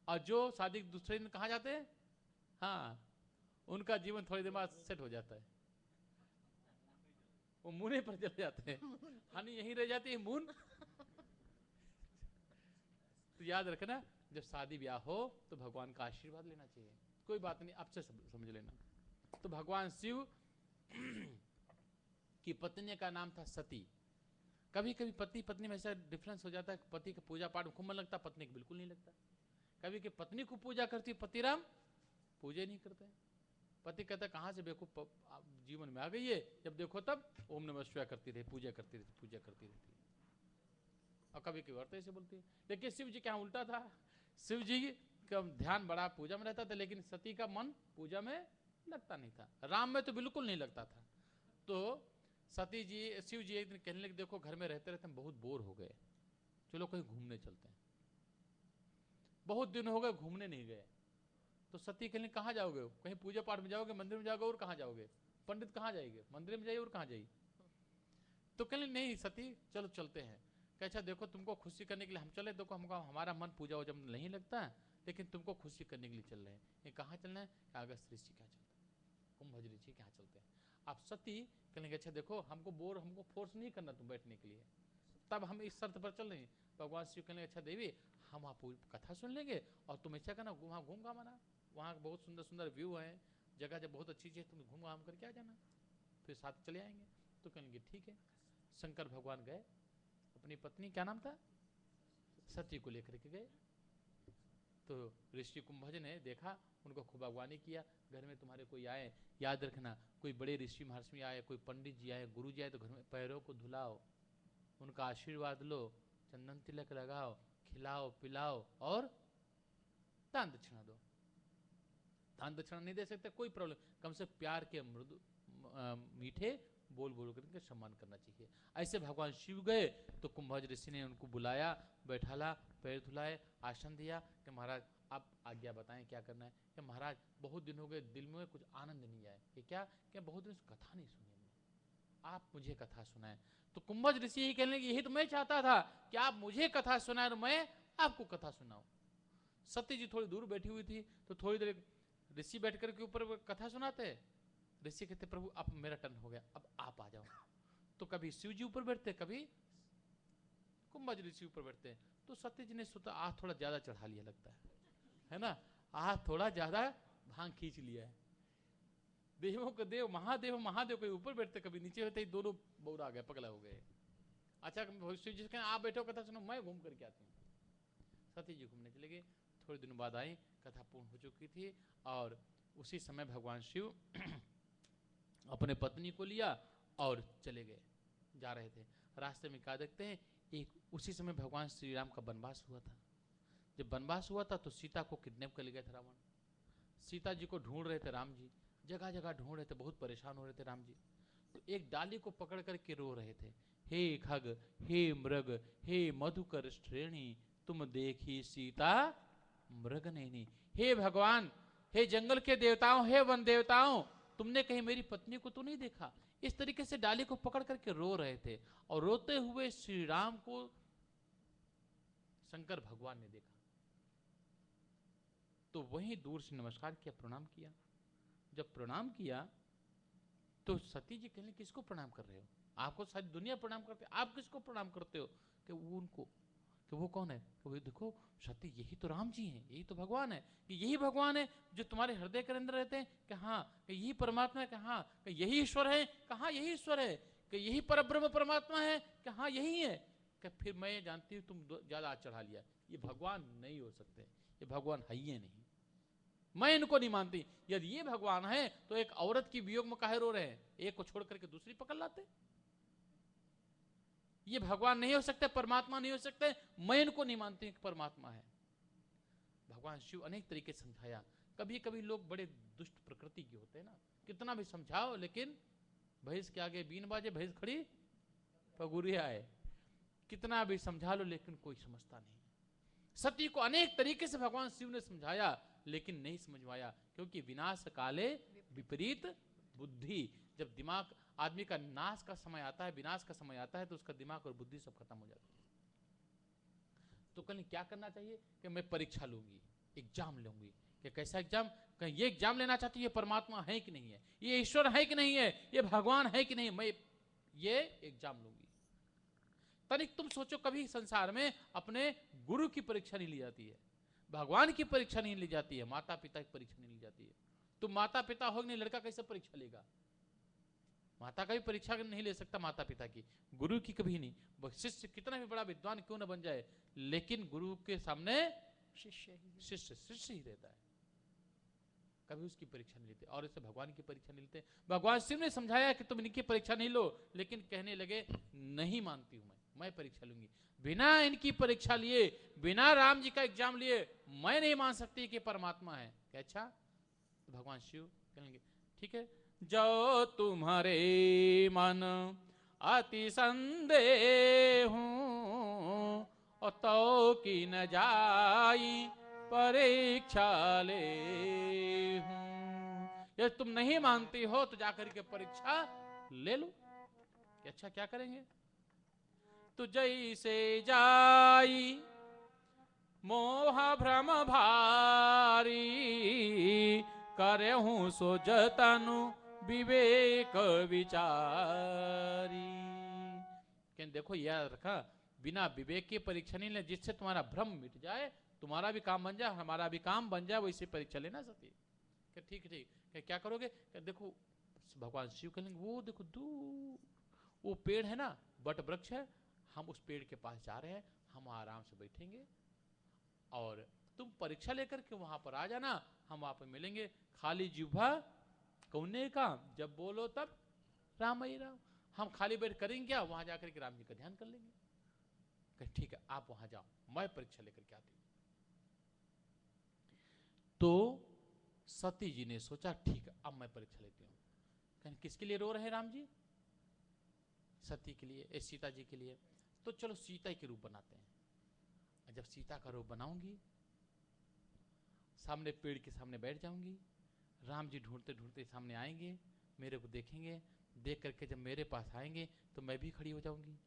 और जो शादी दूसरे दिन कहाँ जाते हैं, हाँ, उनका जीवन थोड़ी देर बाद सेट हो जाता है, वो मुने पर चले जाते हैं, हानि यहीं रह जाती है मून। तो याद रखना, जब शादी ब्याह हो तो भगवान का आशीर्वाद लेना चाहिए, कोई बात नहीं, आपसे समझ लेना। तो भगवान शिव की पत्नी का नाम था सती। कभी कभी पति पत्नी में ऐसा डिफरेंस हो जाता है, पति के पूजा पाठ में खूब मन लगता, पत्नी को बिल्कुल नहीं लगता। कभी कि पत्नी को पूजा करती, पतिराम पूजा नहीं करते। पति कहता कहाँ से बेवकूफ जीवन में आ गई है, जब देखो तब ओम नमः शिवाय करती रही, पूजा करती रहती, पूजा करती रहती। और कभी कभी औरतें ऐसे बोलती है। लेकिन शिव जी क्या उल्टा था, शिव जी का ध्यान बड़ा पूजा में रहता था, लेकिन सती का मन पूजा में लगता नहीं था, राम में तो बिल्कुल नहीं लगता था। तो सती जी, शिव जी एक दिन कहने लगे देखो घर में रहते रहते हम बहुत बोर हो गए, चलो कहीं घूमने चलते हैं। बहुत दिन हो गए घूमने नहीं गए। तो सती कहने कहाँ जाओगे, कहीं पूजा पाठ में जाओगे, मंदिर में जाओगे, और कहाँ जाओगे, पंडित कहाँ जाएंगे, मंदिर में जाइए और कहाँ जाइए। तो कहने नहीं सती चलो चलते हैं। कह अच्छा देखो तुमको खुशी करने के लिए हम चले, देखो हमको हमारा मन पूजा वूजा में नहीं लगता है, लेकिन तुमको खुशी करने के लिए चल रहे हैं। ये कहाँ चलना है, अगस्त ऋषि क्या चलता है, कुंभज ऋषि क्या चलते हैं। आप सती कहने अच्छा देखो हमको फोर्स नहीं करना तुम बैठने के लिए, तब हम इस शर्त पर चल रहे हैं। भगवान शिव कहने अच्छा देवी हम आप कथा सुन लेंगे और तुम ऐसा करना वहाँ घूम घाम आना, वहाँ बहुत सुंदर सुंदर व्यू है, जगह जब बहुत अच्छी चीज, तुम घूम घाम करके आ जाना, फिर साथ चले आएंगे। तो कहेंगे ठीक है। शंकर भगवान गए, अपनी पत्नी क्या नाम था, सती को लेकर के गए। तो ऋषि कुंभज ने देखा, उनको खूब अगवानी किया, घर में तुम्हारे कोई आए, याद रखना कोई बड़े ऋषि महर्षि आए, कोई पंडित जी आए, गुरु जी आए, तो घर में पैरों को धुलाओ, उनका आशीर्वाद लो, चंदन तिलक लगाओ, खिलाओ पिलाओ और दान दक्षिणा दो। दान दक्षिणा नहीं दे सकते कोई प्रॉब्लम, कम से प्यार के मृदु मीठे बोल बोल करके सम्मान करना चाहिए। ऐसे भगवान शिव गए तो कुंभज ऋषि ने उनको बुलाया, बैठाला, पैर धुलाए, आसन दिया कि महाराज आप आज्ञा बताएं क्या करना है। कि महाराज बहुत दिन हो गए दिल में कुछ आनंद नहीं आया, कि क्या, कि बहुत दिन से कथा नहीं सुनी हमने, आप मुझे कथा सुनाएं। तो कुंभज ऋषि यही कहने लगे यही तो मैं चाहता था कि आप मुझे कथा सुनाए और मैं आपको कथा सुनाऊं। सती जी थोड़ी दूर बैठी हुई थी, तो थोड़ी देर ऋषि बैठकर के ऊपर कथा सुनाते, ऋषि कहते प्रभु अब मेरा टर्न हो गया, अब आप आ जाओ। तो कभी शिव जी ऊपर बैठते, कभी कुंभज ऋषि ऊपर बैठते। तो सत्य जी ने सोचा आह थोड़ा ज्यादा चढ़ा लिया लगता है ना, आह थोड़ा ज्यादा भांग खींच लिया है। देवों के देव महादेव, महादेव कभी ऊपर बैठते कभी नीचे होते, दोनों बौरा आ गए, पगला हो गए। अच्छा शिव जी कहते आप बैठो कथा सुनो, मैं घूम करके आती हूँ। सती जी घूमने चले गए, थोड़े दिनों बाद आई, कथा पूर्ण हो चुकी थी, और उसी समय भगवान शिव अपने पत्नी को लिया और चले गए, जा रहे थे। रास्ते में क्या देखते हैं, एक उसी समय भगवान श्री राम का वनवास हुआ था। जब वनवास हुआ था तो सीता को किडनैप कर ले गया था रावण। सीता जी को ढूंढ रहे थे राम जी, जगह जगह ढूंढ रहे थे, बहुत परेशान हो रहे थे राम जी। तो एक डाली को पकड़ करके रो रहे थे, हे खग, हे मृग, हे मधुकर श्रेणी, तुम देखी सीता मृग नैनी। हे भगवान, हे जंगल के देवताओं, हे वन देवताओं, तुमने कहीं मेरी पत्नी को तो नहीं देखा। इस तरीके से डाली को पकड़ करके रो रहे थे, और रोते हुए श्री राम को शंकर भगवान ने देखा। तो वहीं दूर से नमस्कार किया, प्रणाम किया। जब प्रणाम किया तो सती जी कहने किसको प्रणाम कर रहे हो, आपको सारी दुनिया प्रणाम करते, आप किसको प्रणाम करते हो। कि वो उनको, कि वो कौन है, कि वो देखो सती यही तो राम जी हैं, यही तो भगवान है, कि यही भगवान है जो तुम्हारे हृदय के अंदर रहते हैं। कि हाँ, कि यही परमात्मा है। कि हाँ, कि यही ईश्वर है। कहाँ यही ईश्वर है, कि यही परब्रह्म परमात्मा है। कि हाँ यही है। कि फिर मैं ये जानती हूँ तुम ज्यादा चढ़ा लिया, ये भगवान नहीं हो सकते, ये भगवान है ही नहीं, मैं इनको नहीं मानती। यदि ये भगवान है तो एक औरत की वियोग में काहे रो रहे हैं, एक को छोड़ करके दूसरी पकड़ लाते। ये भगवान नहीं हो सकते, परमात्मा नहीं हो सकते, मैं इनको नहीं मानती कि परमात्मा है। भगवान शिव अनेक तरीके से समझाया। कभी कभी लोग बड़े दुष्ट प्रकृति के होते हैं ना, कितना भी समझाओ लेकिन भैंस के आगे बीन बाजे भैंस खड़ी पगुरिया है, कितना भी समझा लो लेकिन कोई समझता नहीं। सती को अनेक तरीके से भगवान शिव ने समझाया लेकिन नहीं समझवाया, क्योंकि विनाश काले विपरीत बुद्धि। जब दिमाग आदमी का नाश का समय आता है, विनाश का समय आता है, तो उसका दिमाग और बुद्धि सब खत्म हो जाती है। तो कल क्या करना चाहिए कि मैं परीक्षा लूंगी, एग्जाम लूंगी। कि कैसा एग्जाम? कहीं ये एग्जाम लेना चाहती है ये परमात्मा है कि नहीं है, ये ईश्वर है कि नहीं है, ये भगवान है कि नहीं, मैं ये एग्जाम लूंगी। तनिक तुम सोचो, कभी संसार में अपने गुरु की परीक्षा नहीं ली जाती है, भगवान की परीक्षा नहीं ली जाती है, माता पिता की परीक्षा नहीं ली जाती है। तुम माता पिता हो नहीं, लड़का कैसे परीक्षा लेगा? माता का भी परीक्षा नहीं ले सकता, माता पिता की, गुरु की कभी नहीं। शिष्य कितना भी बड़ा विद्वान क्यों न बन जाए, लेकिन गुरु के सामने शिष्य ही रहता है, कभी उसकी परीक्षा नहीं लेते। और इसे भगवान की परीक्षा नहीं लेते। भगवान शिव ने समझाया कि तुम इनकी परीक्षा नहीं लो, लेकिन कहने लगे नहीं मानती हूं मैं परीक्षा लूंगी। बिना इनकी परीक्षा लिए, बिना राम जी का एग्जाम लिए मैं नहीं मान सकती कि परमात्मा है। अच्छा, तो भगवान शिव कहेंगे ठीक है, जो तुम्हारे मन अति संदेह हूं और तो की न जाई परीक्षा ले हूं। यदि तुम नहीं मानती हो तो जाकर के परीक्षा ले लो। अच्छा, क्या करेंगे? तो जैसे जाई मोह भ्रम भारी करे हूं सो जतनु विवेक विचारी। देखो याद रखा, बिना विवेक की परीक्षा नहीं ले, जिससे तुम्हारा भ्रम मिट जाए, तुम्हारा भी काम बन जाए, हमारा भी काम बन जाए, वैसे परीक्षा लेना सकती। ठीक ठीक, क्या करोगे? देखो भगवान शिव कहेंगे वो देखो दूर वो पेड़ है ना, बट वृक्ष है, हम उस पेड़ के पास जा रहे हैं, हम आराम से बैठेंगे और तुम परीक्षा लेकर के वहां पर आ जाना, हम वहां पर मिलेंगे। खाली जिह्वा कौने का, जब बोलो तब राम ही राम। हम खाली बैठ करेंगे क्या? वहां जाकर के राम जी का ध्यान कर लेंगे। ठीक है, आप वहां जाओ, मैं परीक्षा लेकर के आती हूं। तो सती जी ने सोचा ठीक है, अब मैं परीक्षा लेती हूँ। किसके लिए रो रहे हैं राम जी? सती के लिए, सीता जी के लिए। तो चलो सीता के रूप बनाते हैं। जब सीता का रूप बनाऊंगी, सामने पेड़ के सामने बैठ जाऊंगी, राम जी ढूंढते ढूंढते सामने आएंगे, मेरे को देखेंगे, देख करके जब मेरे पास आएंगे तो मैं भी खड़ी हो जाऊंगी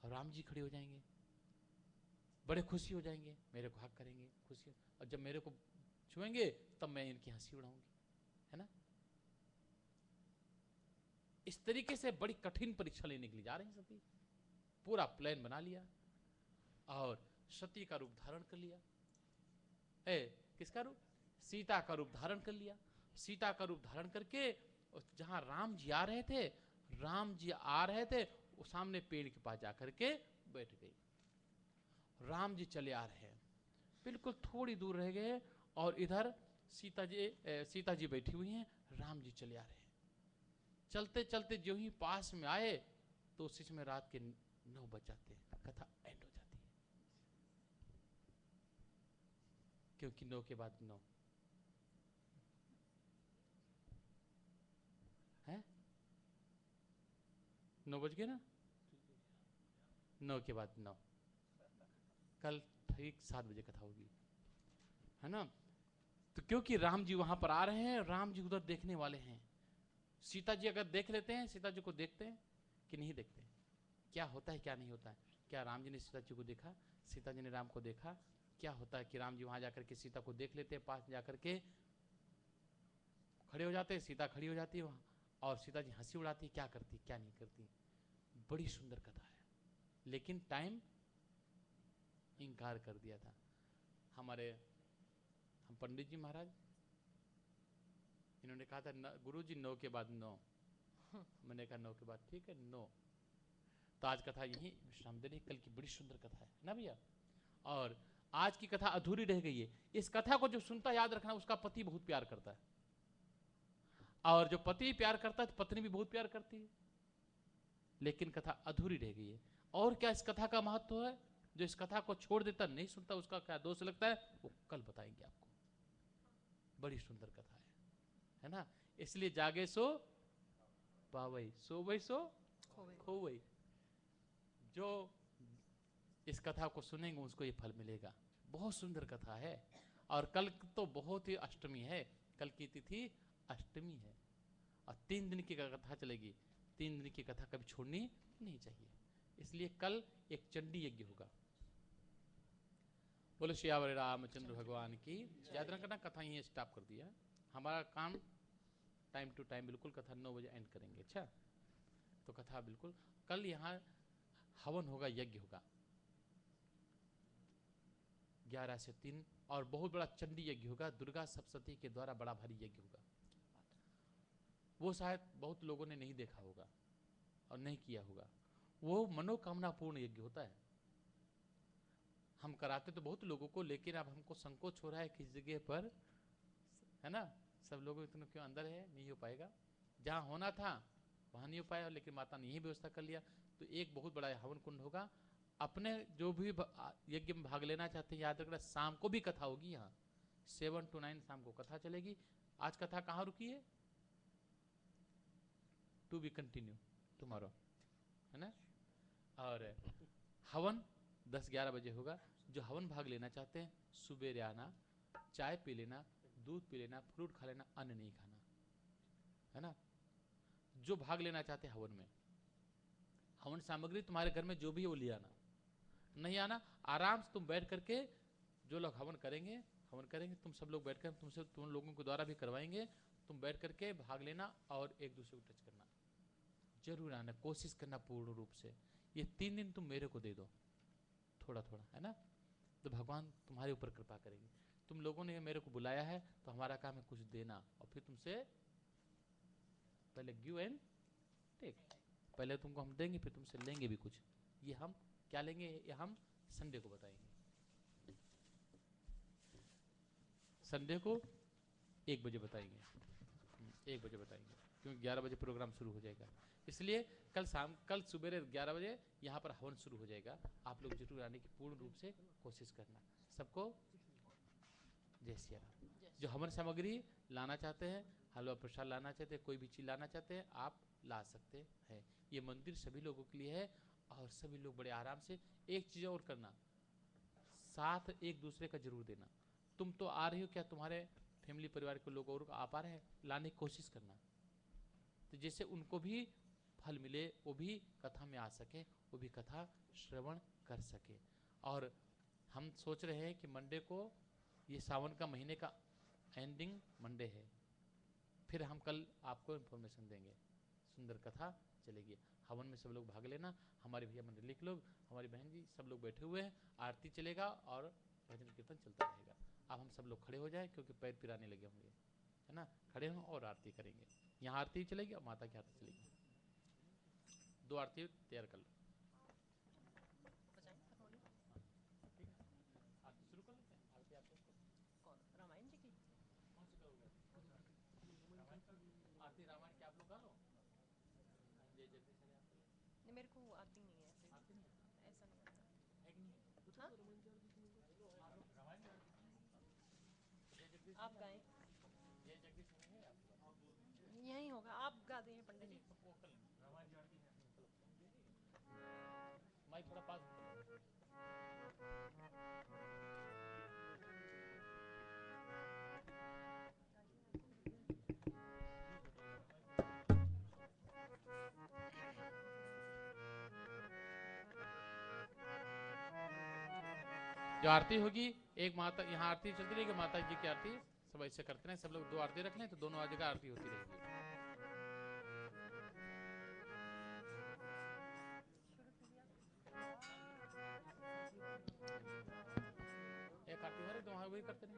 और राम जी खड़ी हो जाएंगे, बड़े खुशी हो जाएंगे, मेरे को हक करेंगे, खुशी। और जब मेरे को छुएंगे तब मैं इनकी हंसी उड़ाऊंगी, है ना? इस तरीके से बड़ी कठिन परीक्षा लेने के लिए जा रहे हैं सती। पूरा प्लान बना लिया और सती का रूप धारण कर लिया। किसका रूप? सीता का रूप धारण कर लिया। सीता का रूप धारण करके जहां राम जी आ रहे थे, वो सामने पेड़ के पास जाकर के बैठ गई। राम जी चले आ रहे हैं, बिल्कुल थोड़ी दूर रह गए और इधर सीता जी बैठी हुई हैं, राम जी चले आ रहे हैं। चलते चलते जो ही पास में आए तो उसी समय रात के 9 बज जाते हैं, कथा एंड हो जाती है। क्योंकि 9 के बाद 9 है, 9 बज गए ना, 9 के बाद 9। कल ठीक 7 बजे कथा होगी, है ना? तो क्योंकि राम जी वहां पर आ रहे हैं, राम जी उधर देखने वाले हैं। सीता जी अगर देख लेते हैं, सीता जी को देखते हैं कि नहीं देखते, क्या होता है क्या नहीं होता है? क्या राम जी ने सीता जी को देखा? सीता जी ने राम को देखा? क्या होता है कि राम जी वहां जाकर के सीता को देख लेते हैं, पास जाकर के खड़े हो जाते हैं, सीता खड़ी हो जाती है वहां और सीता जी हंसी उड़ाती है, क्या करती क्या नहीं करती। बड़ी सुंदर कथा है, लेकिन टाइम इनकार कर दिया था हमारे हम पंडित जी महाराज। इन्होंने कहा था गुरु जी 9 के बाद 9। मैंने कहा 9 के बाद ठीक है 9। तो आज कथा यही विश्राम देने। कल की बड़ी सुंदर कथा है ना भैया, और आज की कथा अधूरी रह गई है। इस कथा को जो सुनता याद रखना, उसका पति बहुत प्यार करता है, और जो पति प्यार करता है तो पत्नी भी बहुत प्यार करती है, लेकिन कथा अधूरी रह गई है। और क्या इस कथा का महत्व है? जो इस कथा को छोड़ देता, नहीं सुनता, उसका क्या दोष लगता है, वो कल बताएंगे आपको। बड़ी सुंदर कथा है ना? इसलिए जागे सो पावई, सो वही सो खोवई। जो इस कथा को सुनेंगे उसको ये फल मिलेगा। बहुत सुंदर कथा है। और कल तो बहुत ही अष्टमी है, कल की तिथि अष्टमी है और 3 दिन की कथा चलेगी। 3 दिन की कथा कभी छोड़नी नहीं चाहिए। इसलिए कल एक चंडी यज्ञ होगा। बोलो श्यावर रामचंद्र भगवान की। याद रखना कथा यहीं स्टॉप कर दिया, हमारा काम टाइम टू टाइम बिल्कुल कथा 9 बजे एंड करेंगे। अच्छा, तो कथा बिल्कुल कल यहाँ हवन होगा, यज्ञ होगा 11 से 3, और बहुत बड़ा चंडी यज्ञ होगा, दुर्गा सप्तशती के द्वारा बड़ा भारी यज्ञ होगा। वो शायद बहुत लोगों ने नहीं देखा होगा और नहीं किया होगा। वो मनोकामना पूर्ण यज्ञ होता है। हम कराते तो बहुत लोगों को, लेकिन अब हमको संकोच हो रहा है कि इस जगह पर, है ना, सब लोगों इतना क्यों अंदर है, नहीं हो पाएगा। जहाँ होना था वहाँ नहीं हो पाया, लेकिन माता ने यही व्यवस्था कर लिया। तो एक बहुत बड़ा हवन कुंड होगा। अपने जो भी यज्ञ में भाग लेना चाहते हैं, याद रखना शाम को भी कथा होगी। यहाँ 7 to 9 शाम को कथा चलेगी। आज कथा कहाँ रुकी है? टू बी कंटिन्यू टुमारो, है ना। और हवन 10-11 बजे होगा। जो हवन भाग लेना चाहते हैं सुबह आना, चाय पी लेना, दूध पी लेना, फ्रूट खा लेना, अन्न नहीं खाना, है ना। जो भाग लेना चाहते हैं हवन में, हवन सामग्री तुम्हारे घर में जो भी है वो ले आना। नहीं आना, आराम से तुम बैठ करके, जो लोग हवन करेंगे तुम सब लोग बैठ कर, तुम लोगों के द्वारा भी करवाएंगे, तुम बैठ करके भाग लेना और एक दूसरे को टच करना, जरूर आना, कोशिश करना पूर्ण रूप से। ये 3 दिन तुम मेरे को दे दो थोड़ा थोड़ा, है ना, तो भगवान तुम्हारे ऊपर कृपा करेंगे। तुम लोगों ने मेरे को बुलाया है तो हमारा काम है कुछ देना, और फिर तुमसे पहले गिव एंड टेक, पहले तुमको हम देंगे फिर तुमसे लेंगे भी कुछ। ये हम क्या लेंगे ये हम संडे को बताएंगे। संडे को 1 बजे बताएंगे, 1 बजे बताएंगे, क्योंकि 11 बजे प्रोग्राम शुरू हो जाएगा। इसलिए कल सुबह 11 बजे यहाँ पर हवन शुरू हो जाएगा। आप लोग जरूर आने की पूर्ण रूप से कोशिश करना। सबको जय श्री राम। जो हवन सामग्री लाना चाहते हैं, हलवा प्रसाद लाना चाहते हैं, कोई भी चीज लाना चाहते हैं, आप ला सकते हैं। ये मंदिर सभी लोगों के लिए है और सभी लोग बड़े आराम से। एक चीज और करना, साथ एक दूसरे का जरूर देना। तुम तो आ रही हो, क्या तुम्हारे फैमिली परिवार के लोग और आ पा रहे हैं? लाने की कोशिश करना, तो जैसे उनको भी फल मिले, वो भी कथा में आ सके, वो भी कथा श्रवण कर सके। और हम सोच रहे हैं कि मंडे को, ये सावन का महीने का एंडिंग मंडे है, फिर हम कल आपको इन्फॉर्मेशन देंगे, सुंदर कथा चलेगी। हवन में सब लोग भाग लेना। हमारे भैया मंडली के लोग, हमारी बहन जी सब लोग बैठे हुए हैं, आरती चलेगा और भजन कीर्तन चलता रहेगा। अब हम सब लोग खड़े हो जाए क्योंकि पैर पिराने लगे होंगे, है ना। खड़े हों और आरती करेंगे। यहाँ आरती चलेगी और माता की आरती चलेगी। 2 आरती तैयार कर लो। आरती शुरू कर लेते हैं। आरती आप कौन? रामायण जी की कौन सी करोगे? आरती रामायण की आप लोग गा लो। जय जगदीश हरे आप नहीं, मेरे को आती नहीं है। आती नहीं है? ऐसा नहीं आता है कि नहीं? हाँ? रामायण आप गाएं। जय जगदीश हरे है आप यही होगा, आप गा दें पंडित जी। माइक थोड़ा पास। जो आरती होगी, एक माता, यहाँ आरती चलती रहेगी, माता जी की आरती सब ऐसे करते हैं। सब लोग 2 आरती रख लें तो दोनों जगह आरती होती रहेगी। एक आरती हो रही तो वहाँ वही करते रहें,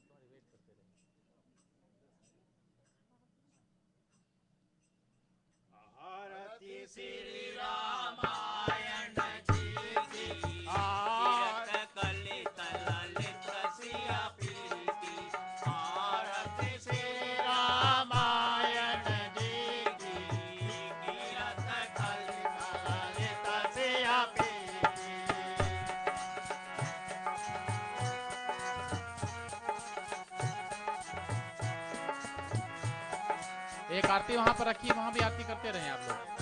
तुम्हारी वेट करते रहें। आरती श्री रामायण एक आरती वहां पर रखी, वहां भी आरती करते रहे आप लोग।